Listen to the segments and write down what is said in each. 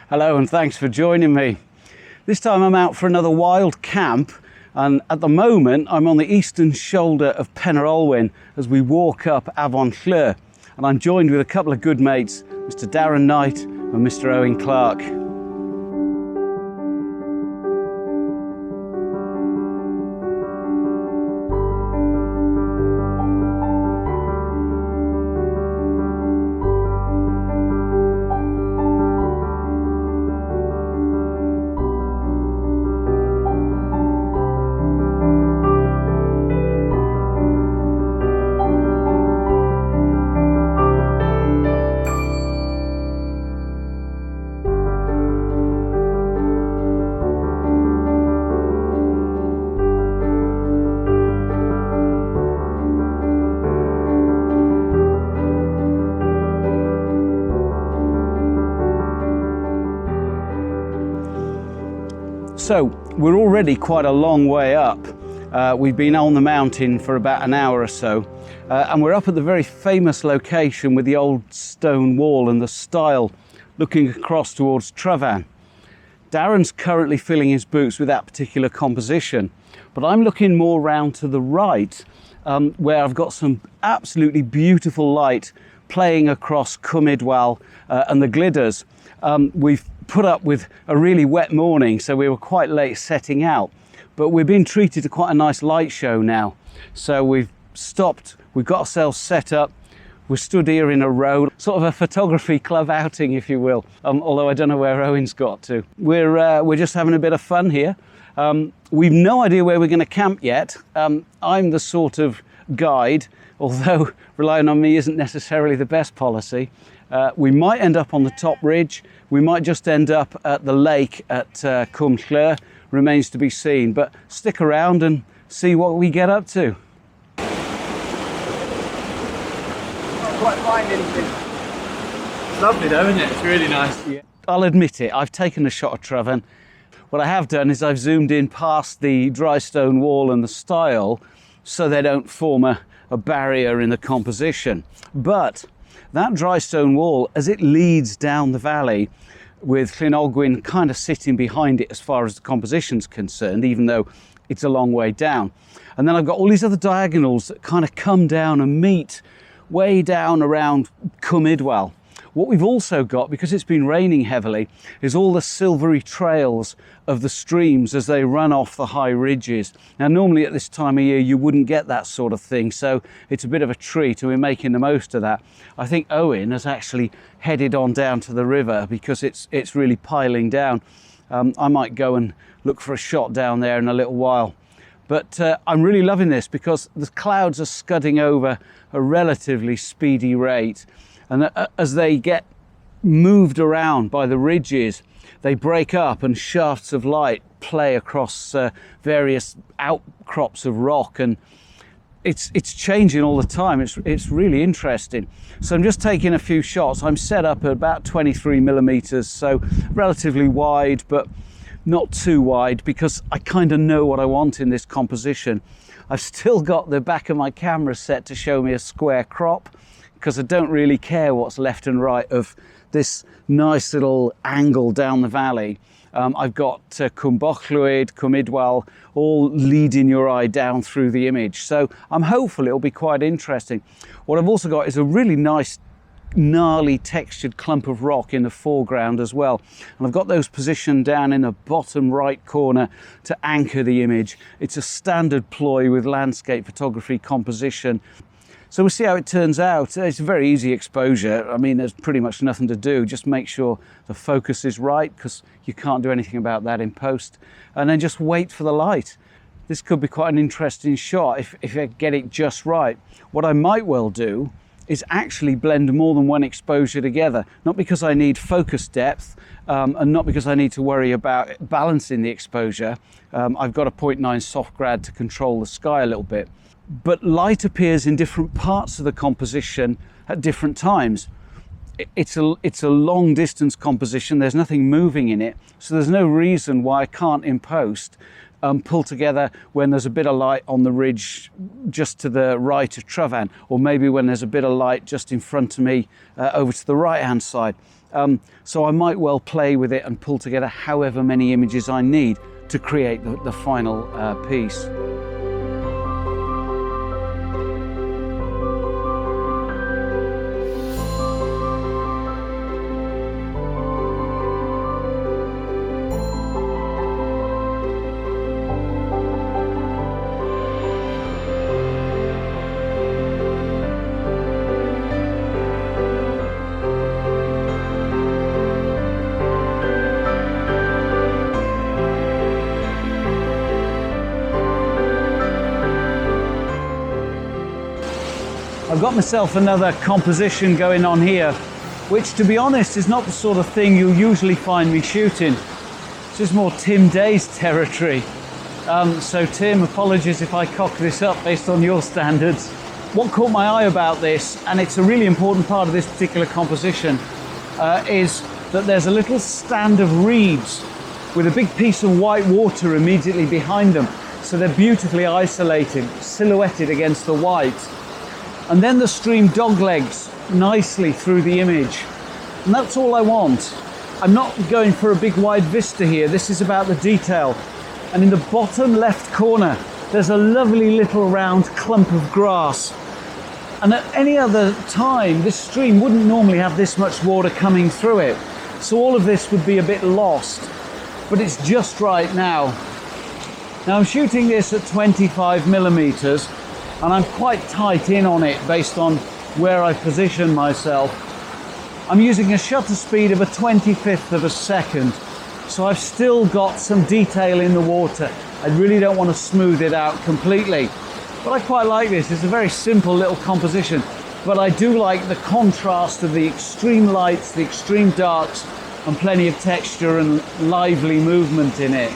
Hello and thanks for joining me. This time I'm out for another wild camp, and at the moment I'm on the eastern shoulder of Pen Yr Ole Wen as we walk up Afon Clarke, and I'm joined with a couple of good mates, Mr. Darren Knight and Mr. Owen Clarke. So we're already quite a long way up. We've been on the mountain for about an hour or so, and we're up at the very famous location with the old stone wall and the stile looking across towards Travan. Darren's currently filling his boots with that particular composition, but I'm looking more round to the right, where I've got some absolutely beautiful light playing across Carneddau and the Glidders. We've put up with a really wet morning, so we were quite late setting out, but we've been treated to quite a nice light show now. So we've stopped, we've got ourselves set up, we're stood here in a row, sort of a photography club outing, if you will, although I don't know where Owen's got to. We're just having a bit of fun here. We've no idea where we're going to camp yet. I'm the sort of guide, although relying on me isn't necessarily the best policy. We might end up on the top ridge, we might just end up at the lake at Clarke, remains to be seen, but stick around and see what we get up to. Can't quite find anything. It's lovely though, isn't it? It's really nice. Yeah. I'll admit it, I've taken a shot of Travan. What I have done is I've zoomed in past the dry stone wall and the stile so they don't form a barrier in the composition. But that dry stone wall, as it leads down the valley, with Pen Yr Ole Wen kind of sitting behind it as far as the composition's concerned, even though it's a long way down. And then I've got all these other diagonals that kind of come down and meet way down around Carneddau. What we've also got, because it's been raining heavily, is all the silvery trails of the streams as they run off the high ridges. Now, normally at this time of year, you wouldn't get that sort of thing, so it's a bit of a treat, and we're making the most of that. I think Owen has actually headed on down to the river because it's really piling down. I might go and look for a shot down there in a little while. But I'm really loving this because the clouds are scudding over a relatively speedy rate. And as they get moved around by the ridges, they break up and shafts of light play across various outcrops of rock, and it's changing all the time. It's really interesting. So I'm just taking a few shots. I'm set up at about 23 millimeters, so relatively wide, but not too wide, because I kind of know what I want in this composition. I've still got the back of my camera set to show me a square crop, because I don't really care what's left and right of this nice little angle down the valley. I've got Carneddau, Carneddau, all leading your eye down through the image. So I'm hopeful it'll be quite interesting. What I've also got is a really nice, gnarly textured clump of rock in the foreground as well. And I've got those positioned down in the bottom right corner to anchor the image. It's a standard ploy with landscape photography composition. So we'll see how it turns out. It's a very easy exposure. I mean, there's pretty much nothing to do. Just make sure the focus is right, because you can't do anything about that in post. And then just wait for the light. This could be quite an interesting shot if I get it just right. What I might well do is actually blend more than one exposure together. Not because I need focus depth, and not because I need to worry about balancing the exposure. I've got a 0.9 soft grad to control the sky a little bit. But light appears in different parts of the composition at different times. It's a long distance composition, there's nothing moving in it, so there's no reason why I can't in post pull together when there's a bit of light on the ridge just to the right of Travan, or maybe when there's a bit of light just in front of me over to the right hand side. So I might well play with it and pull together however many images I need to create the final piece. I've got myself another composition going on here, which to be honest is not the sort of thing you'll usually find me shooting. This is more Tim Day's territory. So Tim, apologies if I cock this up based on your standards. What caught my eye about this, and it's a really important part of this particular composition, is that there's a little stand of reeds with a big piece of white water immediately behind them. So they're beautifully isolated, silhouetted against the white. And then the stream doglegs nicely through the image. And that's all I want. I'm not going for a big wide vista here. This is about the detail. And in the bottom left corner, there's a lovely little round clump of grass. And at any other time, this stream wouldn't normally have this much water coming through it. So all of this would be a bit lost, but it's just right now. Now I'm shooting this at 25 millimeters. And I'm quite tight in on it based on where I position myself. I'm using a shutter speed of a 25th of a second, so I've still got some detail in the water. I really don't want to smooth it out completely, but I quite like this. It's a very simple little composition, but I do like the contrast of the extreme lights, the extreme darks, and plenty of texture and lively movement in it.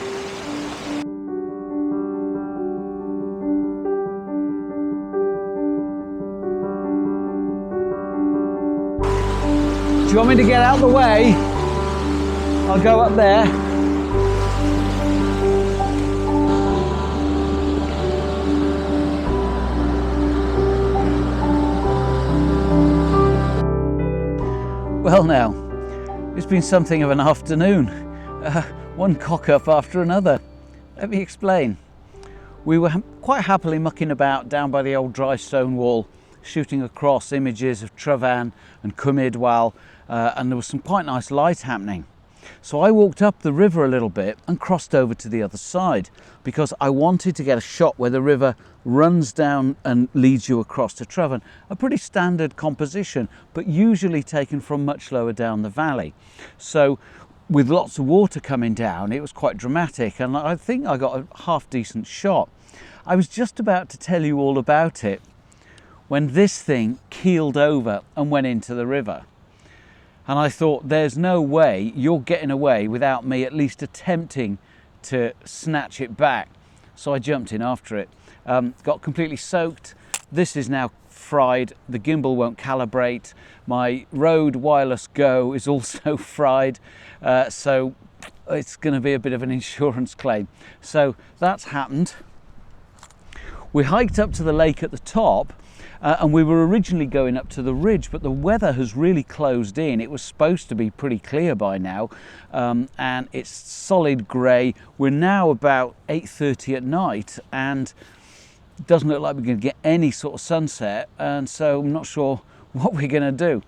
Do you want me to get out of the way? I'll go up there. Well now, it's been something of an afternoon. One cock up after another. Let me explain. We were quite happily mucking about down by the old dry stone wall, shooting across images of Travan and Carneddau, and there was some quite nice light happening. So I walked up the river a little bit and crossed over to the other side because I wanted to get a shot where the river runs down and leads you across to Travan. A pretty standard composition, but usually taken from much lower down the valley. So with lots of water coming down, it was quite dramatic, and I think I got a half decent shot. I was just about to tell you all about it when this thing keeled over and went into the river. And I thought, there's no way you're getting away without me at least attempting to snatch it back. So I jumped in after it. Got completely soaked. This is now fried. The gimbal won't calibrate. My Rode Wireless Go is also fried. So it's going to be a bit of an insurance claim. So that's happened. We hiked up to the lake at the top. And we were originally going up to the ridge, but the weather has really closed in. It was supposed to be pretty clear by now, and it's solid grey. We're now about 8:30 at night, and it doesn't look like we're going to get any sort of sunset, and so I'm not sure what we're going to do.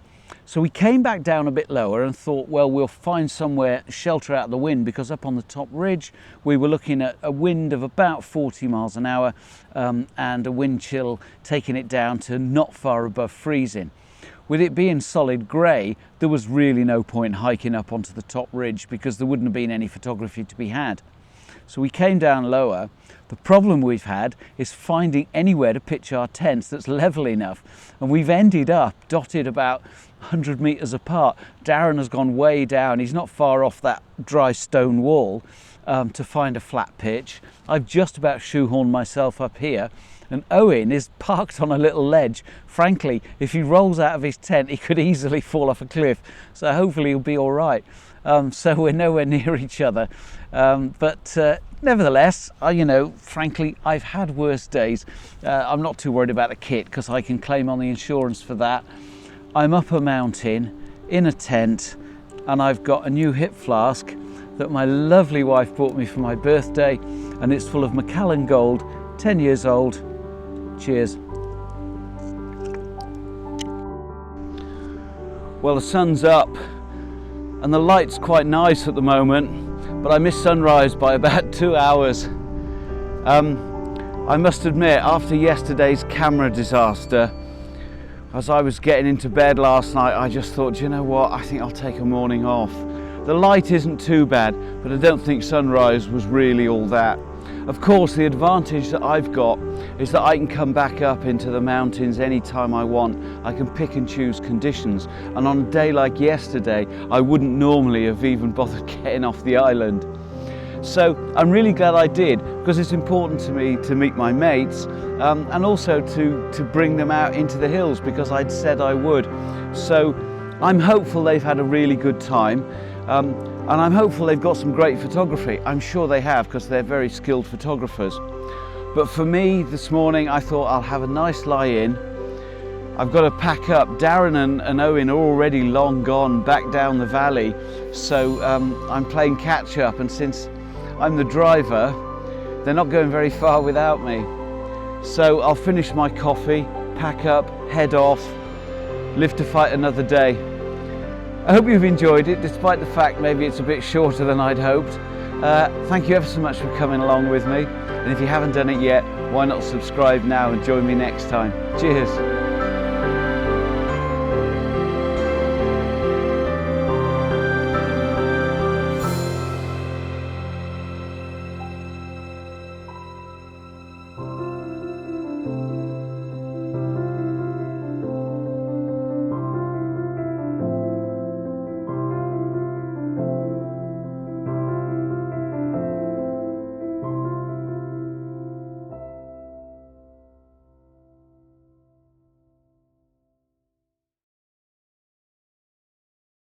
So we came back down a bit lower and thought, well, we'll find somewhere shelter out of the wind, because up on the top ridge we were looking at a wind of about 40 miles an hour and a wind chill taking it down to not far above freezing. With it being solid grey, there was really no point hiking up onto the top ridge because there wouldn't have been any photography to be had. So we came down lower. The problem we've had is finding anywhere to pitch our tents that's level enough, and we've ended up dotted about 100 metres apart. Darren has gone way down. He's not far off that dry stone wall to find a flat pitch. I've just about shoehorned myself up here, and Owen is parked on a little ledge. Frankly, if he rolls out of his tent, he could easily fall off a cliff, so hopefully he'll be all right. So we're nowhere near each other, but nevertheless, frankly, I've had worse days. I'm not too worried about the kit because I can claim on the insurance for that. I'm up a mountain in a tent, and I've got a new hip flask that my lovely wife bought me for my birthday, and it's full of Macallan Gold, 10 years old. Cheers. Well, the sun's up and the light's quite nice at the moment, but I missed sunrise by about 2 hours. I must admit, after yesterday's camera disaster, as I was getting into bed last night, I just thought, you know what, I think I'll take a morning off. The light isn't too bad, but I don't think sunrise was really all that. Of course, the advantage that I've got is that I can come back up into the mountains anytime I want. I can pick and choose conditions, and on a day like yesterday, I wouldn't normally have even bothered getting off the island. So I'm really glad I did, because it's important to me to meet my mates and also to bring them out into the hills, because I'd said I would. So I'm hopeful they've had a really good time. And I'm hopeful they've got some great photography. I'm sure they have, because they're very skilled photographers. But for me this morning, I thought I'll have a nice lie-in. I've got to pack up. Darren and Owen are already long gone back down the valley, so I'm playing catch up, and since I'm the driver, they're not going very far without me. So I'll finish my coffee, pack up, head off, live to fight another day. I hope you've enjoyed it, despite the fact maybe it's a bit shorter than I'd hoped. Thank you ever so much for coming along with me. And if you haven't done it yet, why not subscribe now and join me next time. Cheers.